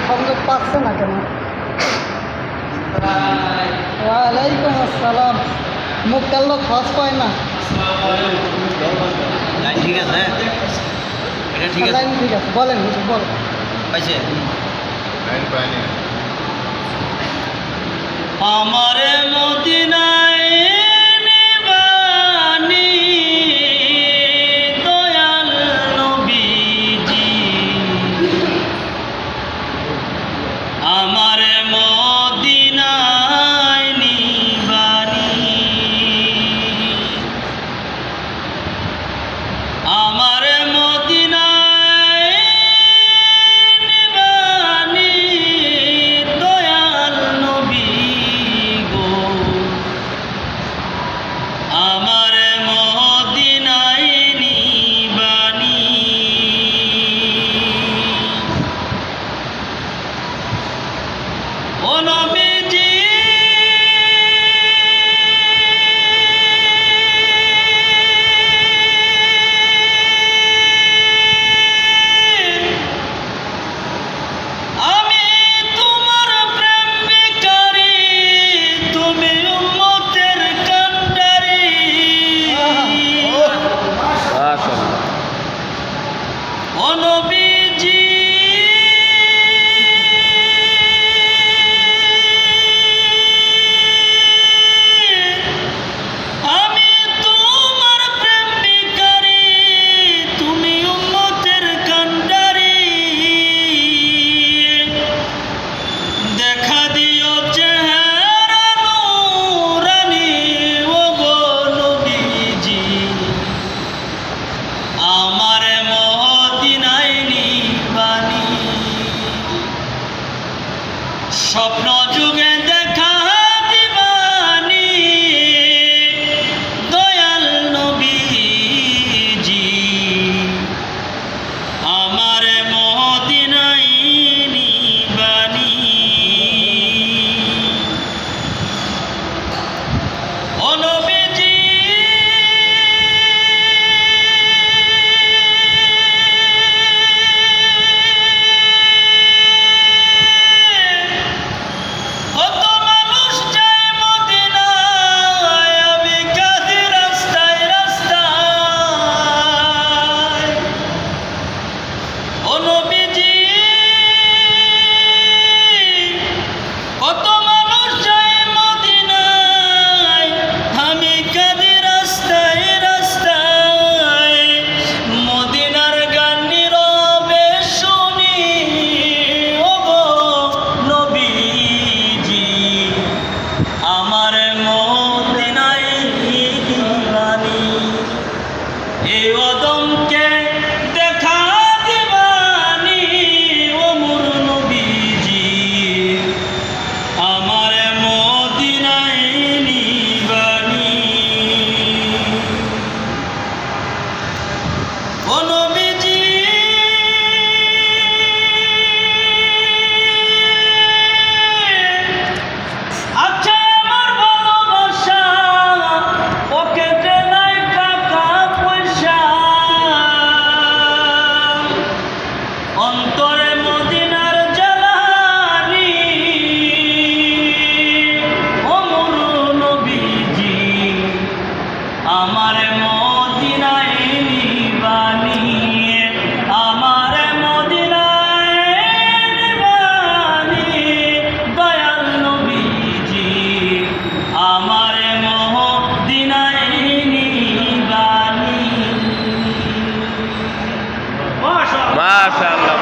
সংযোগ পাচ্ছে না কেন? ওয়ালাইকুম আসসালাম। মুখটার লোক খরচ পায় না। ঠিক আছে, এটা ঠিক আছে, ঠিক আছে, বলেন বলেন। পাইছে আমারে মদিনায় নিবানি দয়াল নবীজি, আমারে মদিনায় নিবানি, আমারে মদিনায় নিবানি দয়াল নবী গো, আমারে মদিনায় নিবানি। ও নবীজি আমি তোমার প্রেম ভিখারি, তুমি উম্মতের কান্ডারি। ও নবীজি আমি তোমার প্রেম ভিখারি, তুমি উম্মতের কান্ডারি। দেখা দিও চেহারা নূরানী ও গো নবীজি, আমারে মদিনায় নিবানি। স্বপ্ন যুগে দেখা দিবানি দয়াল নবীজি, আমারে মদিনায় নিবানি। ও নবীজি কত মানুষ যায় মদিনায়, আমি কাঁদি রাস্তায় রাস্তায়। ও নবীজি কত মানুষ যায় মদিনায়, আমি কাঁদি রাস্তায় রাস্তায়। মদিনার গান নীরবে শুনি ও গো নবীজি, আমার মদিনায় দিবানি। এই অদমকে দেখা দিবানি ও মোর নবীজি, আমার মদিনায় নিবানি। ও নবীজি আচ্ছা আমার ভালোবাসা, ওকে যে নাই টাকা পয়সা, অন্তরে মদিনার জ্বালানি ও মোর নবীজি, আমার মদিনায় নিবানি। আমার মদিনায় নিবানি দয়াল নবীজি, আমার মদিনায় নিবানি। মাশাআল্লাহ।